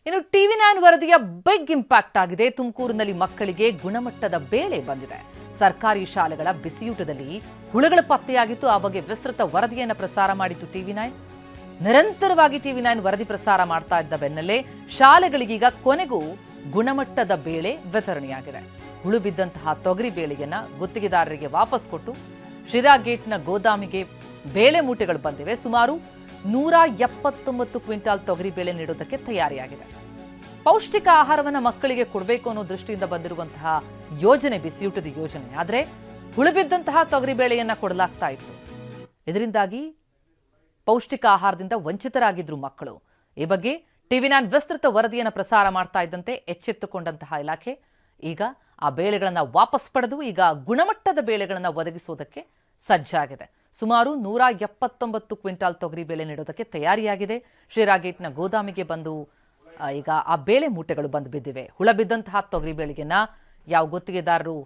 ಇನ್ನು ಟಿವಿ9 ವರದಿಯ big impact ಆಗಿದೆ. ತುಮಕೂರಿನಲ್ಲಿ ಮಕ್ಕಳಿಗೆ ಗುಣಮಟ್ಟದ ಬೇಳೆ ಬಂದಿದೆ. ಸರ್ಕಾರಿ ಶಾಲೆಗಳ ಬಿಸಿಯೂಟದಲ್ಲಿ ಹುಳುಗಳ ಪತ್ತೆಯಾಗಿತ್ತು. ಆ ಬಗ್ಗೆ ವಿಸ್ತೃತ ವರದಿಯನ್ನು ಪ್ರಸಾರ ಮಾಡಿತ್ತು ಟಿವಿ9. ನಿರಂತರವಾಗಿ ಟಿವಿ9 ವರದಿ ಪ್ರಸಾರ ಮಾಡ್ತಾ ಇದ್ದ ಬೆನ್ನಲ್ಲೇ ಶಾಲೆಗಳಿಗೀಗ ಕೊನೆಗೂ ಗುಣಮಟ್ಟದ ಬೇಳೆ ವಿತರಣೆಯಾಗಿದೆ. ಹುಳು ಬಿದ್ದಂತಹ ತೊಗರಿ ಬೇಳೆಯನ್ನ ಗುತ್ತಿಗೆದಾರರಿಗೆ ವಾಪಸ್ ಕೊಟ್ಟು ಶಿರಾ ಗೇಟ್ನ ಗೋದಾಮಿಗೆ ಬೇಳೆ ಮೂಟೆಗಳು ಬಂದಿವೆ. ಸುಮಾರು 179 ಕ್ವಿಂಟಾಲ್ ತೊಗರಿ ಬೇಳೆ ನೀಡೋದಕ್ಕೆ ತಯಾರಿಯಾಗಿದೆ. ಪೌಷ್ಟಿಕ ಆಹಾರವನ್ನು ಮಕ್ಕಳಿಗೆ ಕೊಡಬೇಕು ಅನ್ನೋ ದೃಷ್ಟಿಯಿಂದ ಬಂದಿರುವಂತಹ ಯೋಜನೆ ಬಿಸಿಯೂಟದ ಯೋಜನೆ. ಆದರೆ ಹುಳುಬಿದ್ದಂತಹ ತೊಗರಿ ಬೇಳೆಯನ್ನ ಕೊಡಲಾಗ್ತಾ ಇತ್ತು. ಇದರಿಂದಾಗಿ ಪೌಷ್ಟಿಕ ಆಹಾರದಿಂದ ವಂಚಿತರಾಗಿದ್ರು ಮಕ್ಕಳು. ಈ ಬಗ್ಗೆ ಟಿವಿ9 ವಿಸ್ತೃತ ವರದಿಯನ್ನು ಪ್ರಸಾರ ಮಾಡ್ತಾ ಇದ್ದಂತೆ ಎಚ್ಚೆತ್ತುಕೊಂಡಂತಹ ಇಲಾಖೆ ಈಗ ಆ ಬೇಳೆಗಳನ್ನು ವಾಪಸ್ ಪಡೆದು ಈಗ ಗುಣಮಟ್ಟದ ಬೇಳೆಗಳನ್ನು ಒದಗಿಸುವುದಕ್ಕೆ ಸಜ್ಜಾಗಿದೆ. ಸುಮಾರು 179 ಕ್ವಿಂಟಾಲ್ ತೊಗರಿ ಬೇಳೆ ನೀಡೋದಕ್ಕೆ ತಯಾರಿಯಾಗಿದೆ. ಶಿರಾ ಗೇಟ್ನ ಗೋದಾಮಿಗೆ ಬಂದು ಈಗ ಆ ಬೇಳೆ ಮೂಟೆಗಳು ಬಂದು ಬಿದ್ದಿವೆ. ಹುಳ ಬಿದ್ದಂತಹ ತೊಗರಿ ಬೇಳೆಯನ್ನ ಯಾವ ಗುತ್ತಿಗೆದಾರರು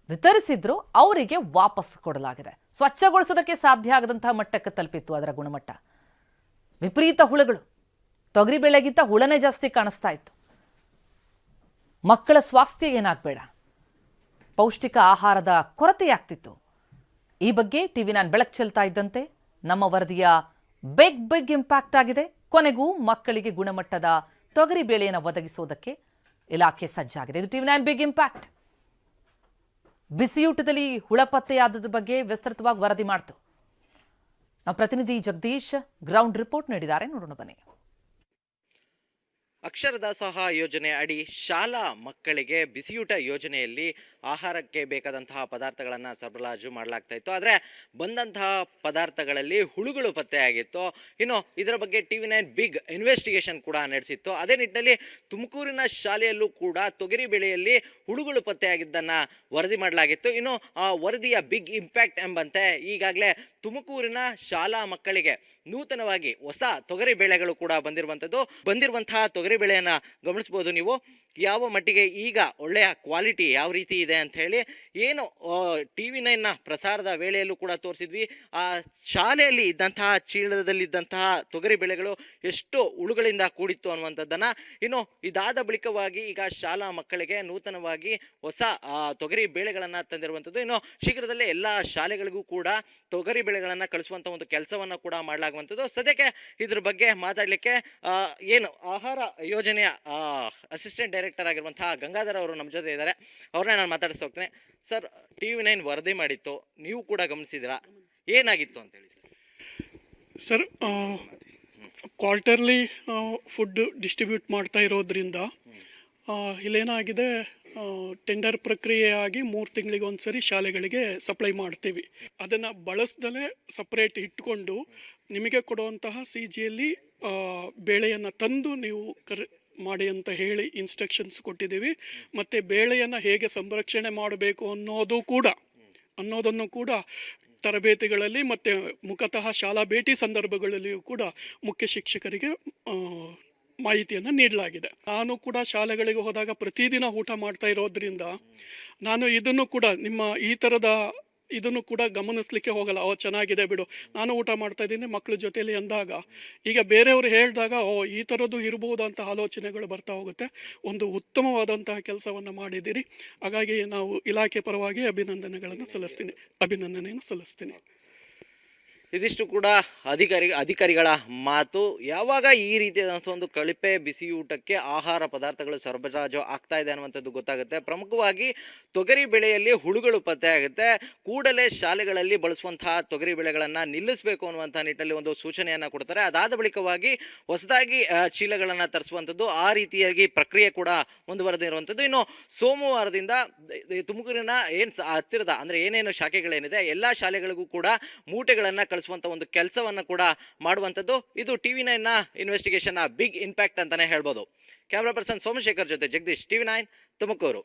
ವಿತರಿಸಿದ್ರು ಅವರಿಗೆ ವಾಪಸ್ ಕೊಡಲಾಗಿದೆ. ಸ್ವಚ್ಛಗೊಳಿಸೋದಕ್ಕೆ ಸಾಧ್ಯ ಆಗದಂತಹ ಮಟ್ಟಕ್ಕೆ ತಲುಪಿತ್ತು ಅದರ ಗುಣಮಟ್ಟ. ವಿಪರೀತ ಹುಳುಗಳು, ತೊಗರಿ ಬೇಳೆಗಿಂತ ಹುಳನೇ ಜಾಸ್ತಿ ಕಾಣಿಸ್ತಾ ಇತ್ತು. ಮಕ್ಕಳ ಸ್ವಾಸ್ಥ್ಯ ಏನಾಗಬೇಡ, ಪೌಷ್ಟಿಕ ಆಹಾರದ ಕೊರತೆಯಾಗ್ತಿತ್ತು. ಈ ಬಗ್ಗೆ ಟಿವಿ9 ಬೆಳಕು ಚೆಲ್ತಾ ಇದ್ದಂತೆ ನಮ್ಮ ವರದಿಯ ಬಿಗ್ ಇಂಪ್ಯಾಕ್ಟ್ ಆಗಿದೆ. ಕೊನೆಗೂ ಮಕ್ಕಳಿಗೆ ಗುಣಮಟ್ಟದ ತೊಗರಿ ಬೇಳೆಯನ್ನು ಒದಗಿಸುವುದಕ್ಕೆ ಇಲಾಖೆ ಸಜ್ಜಾಗಿದೆ. ಇದು ಟಿವಿ9 ಬಿಗ್ ಇಂಪ್ಯಾಕ್ಟ್. ಬಿಸಿಯೂಟದಲ್ಲಿ ಹುಳ ಪತ್ತೆಯಾದ ಬಗ್ಗೆ ವಿಸ್ತೃತವಾಗಿ ವರದಿ ಮಾಡ್ತು. ನಮ್ಮ ಪ್ರತಿನಿಧಿ ಜಗದೀಶ್ ಗ್ರೌಂಡ್ ರಿಪೋರ್ಟ್ ನೀಡಿದ್ದಾರೆ, ನೋಡೋಣ ಬನ್ನಿ. ಅಕ್ಷರ ದಾಸೋಹ ಯೋಜನೆ ಅಡಿ ಶಾಲಾ ಮಕ್ಕಳಿಗೆ ಬಿಸಿಯೂಟ ಯೋಜನೆಯಲ್ಲಿ ಆಹಾರಕ್ಕೆ ಬೇಕಾದಂತಹ ಪದಾರ್ಥಗಳನ್ನು ಸರಬರಾಜು ಮಾಡಲಾಗ್ತಾ ಇತ್ತು. ಆದರೆ ಬಂದಂತಹ ಪದಾರ್ಥಗಳಲ್ಲಿ ಹುಳುಗಳು ಪತ್ತೆಯಾಗಿತ್ತು. ಇನ್ನು ಇದರ ಬಗ್ಗೆ ಟಿವಿ9 ಬಿಗ್ ಇನ್ವೆಸ್ಟಿಗೇಷನ್ ಕೂಡ ನಡೆಸಿತ್ತು. ಅದೇ ನಿಟ್ಟಿನಲ್ಲಿ ತುಮಕೂರಿನ ಶಾಲೆಯಲ್ಲೂ ಕೂಡ ತೊಗರಿ ಬೇಳೆಯಲ್ಲಿ ಹುಳುಗಳು ಪತ್ತೆಯಾಗಿದ್ದನ್ನು ವರದಿ ಮಾಡಲಾಗಿತ್ತು. ಇನ್ನು ಆ ವರದಿಯ ಬಿಗ್ ಇಂಪ್ಯಾಕ್ಟ್ ಎಂಬಂತೆ ಈಗಾಗಲೇ ತುಮಕೂರಿನ ಶಾಲಾ ಮಕ್ಕಳಿಗೆ ನೂತನವಾಗಿ ಹೊಸ ತೊಗರಿ ಬೇಳೆಗಳು ಕೂಡ ಬಂದಿರುವಂತಹ ತೊಗರಿ ಬೆಳೆಯನ್ನು ಗಮನಿಸಬಹುದು ನೀವು. ಯಾವ ಮಟ್ಟಿಗೆ ಈಗ ಒಳ್ಳೆಯ ಕ್ವಾಲಿಟಿ ಯಾವ ರೀತಿ ಇದೆ ಅಂತ ಹೇಳಿ ಏನು ಟಿವಿ9ನ ಪ್ರಸಾರದ ವೇಳೆಯಲ್ಲೂ ಕೂಡ ತೋರಿಸಿದ್ವಿ. ಆ ಶಾಲೆಯಲ್ಲಿ ಇದ್ದಂತಹ ಚೀಲದಲ್ಲಿದ್ದಂತಹ ತೊಗರಿ ಬೆಳೆಗಳು ಎಷ್ಟು ಹುಳುಗಳಿಂದ ಕೂಡಿತ್ತು ಅನ್ನುವಂಥದ್ದನ್ನು ಇನ್ನು ಇದಾದ ಬಳಿಕವಾಗಿ ಈಗ ಶಾಲಾ ಮಕ್ಕಳಿಗೆ ನೂತನವಾಗಿ ಹೊಸ ತೊಗರಿ ಬೇಳೆಗಳನ್ನು ತಂದಿರುವಂಥದ್ದು. ಇನ್ನು ಶೀಘ್ರದಲ್ಲೇ ಎಲ್ಲ ಶಾಲೆಗಳಿಗೂ ಕೂಡ ತೊಗರಿ ಬೇಳೆಗಳನ್ನು ಕಳಿಸುವಂಥ ಒಂದು ಕೆಲಸವನ್ನು ಕೂಡ ಮಾಡಲಾಗುವಂಥದ್ದು. ಸದ್ಯಕ್ಕೆ ಇದ್ರ ಬಗ್ಗೆ ಮಾತಾಡಲಿಕ್ಕೆ ಏನು ಆಹಾರ ಯೋಜನೆಯ ಅಸಿಸ್ಟೆಂಟ್ ಡೈರೆಕ್ಟರ್ ಆಗಿರುವಂತಹ ಗಂಗಾಧರ್ ಅವರು ನಮ್ಮ ಜೊತೆ ಇದ್ದಾರೆ. ಅವ್ರನ್ನೇ ನಾನು ಮಾತಾಡಿಸ್ತಾ ಹೋಗ್ತೇನೆ. ಸರ್, ಟಿವಿ9 ವರದಿ ಮಾಡಿತ್ತು, ನೀವು ಕೂಡ ಗಮನಿಸಿದಿರಾ, ಏನಾಗಿತ್ತು ಅಂತ ಹೇಳಿ ಸರ್? ಕ್ವಾರ್ಟರ್ಲಿ ಫುಡ್ ಡಿಸ್ಟ್ರಿಬ್ಯೂಟ್ ಮಾಡ್ತಾ ಇರೋದ್ರಿಂದ ಇಲ್ಲೇನಾಗಿದೆ, ಟೆಂಡರ್ ಪ್ರಕ್ರಿಯೆಯಾಗಿ 3 ತಿಂಗಳಿಗೆ ಒಂದ್ಸರಿ ಶಾಲೆಗಳಿಗೆ ಸಪ್ಲೈ ಮಾಡ್ತೀವಿ. ಅದನ್ನು ಬಳಸ್ದಲೇ ಸಪ್ರೇಟ್ ಇಟ್ಕೊಂಡು ನಿಮಗೆ ಕೊಡುವಂತಹ CGಯಲ್ಲಿ ಬೇಳೆಯನ್ನು ತಂದು ನೀವು ಮಾಡಿ ಅಂತ ಹೇಳಿ ಇನ್ಸ್ಟ್ರಕ್ಷನ್ಸ್ ಕೊಟ್ಟಿದ್ದೀವಿ. ಮತ್ತು ಬೇಳೆಯನ್ನು ಹೇಗೆ ಸಂರಕ್ಷಣೆ ಮಾಡಬೇಕು ಅನ್ನೋದನ್ನು ಕೂಡ ತರಬೇತಿಗಳಲ್ಲಿ ಮತ್ತು ಮುಖತಃ ಶಾಲಾ ಭೇಟಿ ಸಂದರ್ಭಗಳಲ್ಲಿಯೂ ಕೂಡ ಮುಖ್ಯ ಶಿಕ್ಷಕರಿಗೆ ಮಾಹಿತಿಯನ್ನು ನೀಡಲಾಗಿದೆ. ನಾನು ಕೂಡ ಶಾಲೆಗಳಿಗೆ ಹೋದಾಗ ಪ್ರತಿದಿನ ಊಟ ಮಾಡ್ತಾ ಇರೋದ್ರಿಂದ ನಾನು ಇದನ್ನು ಕೂಡ ನಿಮ್ಮ ಈ ಥರದ ಇದನ್ನು ಕೂಡ ಗಮನಿಸಲಿಕ್ಕೆ ಹೋಗಲ್ಲ. ಚೆನ್ನಾಗಿದೆ ಬಿಡು, ನಾನು ಊಟ ಮಾಡ್ತಾ ಇದ್ದೀನಿ ಮಕ್ಕಳ ಜೊತೆಯಲ್ಲಿ ಅಂದಾಗ ಈಗ ಬೇರೆಯವರು ಹೇಳಿದಾಗ ಈ ಥರದ್ದು ಇರ್ಬೋದು ಅಂತ ಆಲೋಚನೆಗಳು ಬರ್ತಾ ಹೋಗುತ್ತೆ. ಒಂದು ಉತ್ತಮವಾದಂತಹ ಕೆಲಸವನ್ನು ಮಾಡಿದ್ದೀರಿ. ಹಾಗಾಗಿ ನಾವು ಇಲಾಖೆ ಪರವಾಗಿ ಅಭಿನಂದನೆಯನ್ನು ಸಲ್ಲಿಸ್ತೀನಿ. ಇದಿಷ್ಟು ಕೂಡ ಅಧಿಕಾರಿಗಳ ಮಾತು. ಯಾವಾಗ ಈ ರೀತಿಯಾದಂಥ ಒಂದು ಕಳಪೆ ಬಿಸಿಯೂಟಕ್ಕೆ ಆಹಾರ ಪದಾರ್ಥಗಳು ಸರಬರಾಜು ಆಗ್ತಾ ಇದೆ ಅನ್ನುವಂಥದ್ದು ಗೊತ್ತಾಗುತ್ತೆ. ಪ್ರಮುಖವಾಗಿ ತೊಗರಿ ಬೆಳೆಯಲ್ಲಿ ಹುಳುಗಳು ಪತ್ತೆಯಾಗುತ್ತೆ. ಕೂಡಲೇ ಶಾಲೆಗಳಲ್ಲಿ ಬಳಸುವಂತಹ ತೊಗರಿ ಬೆಳೆಗಳನ್ನು ನಿಲ್ಲಿಸಬೇಕು ಅನ್ನುವಂಥ ನಿಟ್ಟಿನಲ್ಲಿ ಒಂದು ಸೂಚನೆಯನ್ನು ಕೊಡ್ತಾರೆ. ಅದಾದ ಬಳಿಕವಾಗಿ ಹೊಸದಾಗಿ ಚೀಲಗಳನ್ನು ತರಿಸುವಂಥದ್ದು, ಆ ರೀತಿಯಾಗಿ ಪ್ರಕ್ರಿಯೆ ಕೂಡ ಮುಂದುವರೆದಿರುವಂಥದ್ದು. ಇನ್ನು ಸೋಮವಾರದಿಂದ ತುಮಕೂರಿನ ಹತ್ತಿರದ ಅಂದರೆ ಏನೇನು ಶಾಖೆಗಳೇನಿದೆ ಎಲ್ಲ ಶಾಲೆಗಳಿಗೂ ಕೂಡ ಮೂಟೆಗಳನ್ನು ಕಳಿಸುವಂತ ಒಂದು ಕೆಲಸವನ್ನು ಕೂಡ ಮಾಡುವಂಥದ್ದು. ಇದು ಟಿವಿ9ನ ಇನ್ವೆಸ್ಟಿಗೇಷನ್ನ ಬಿಗ್ ಇಂಪ್ಯಾಕ್ಟ್ ಅಂತಾನೆ ಹೇಳ್ಬೋದು. ಕ್ಯಾಮ್ರಾ ಪರ್ಸನ್ ಸೋಮಶೇಖರ್ ಜೊತೆ ಜಗದೀಶ್, ಟಿವಿ9 ತುಮಕೂರು.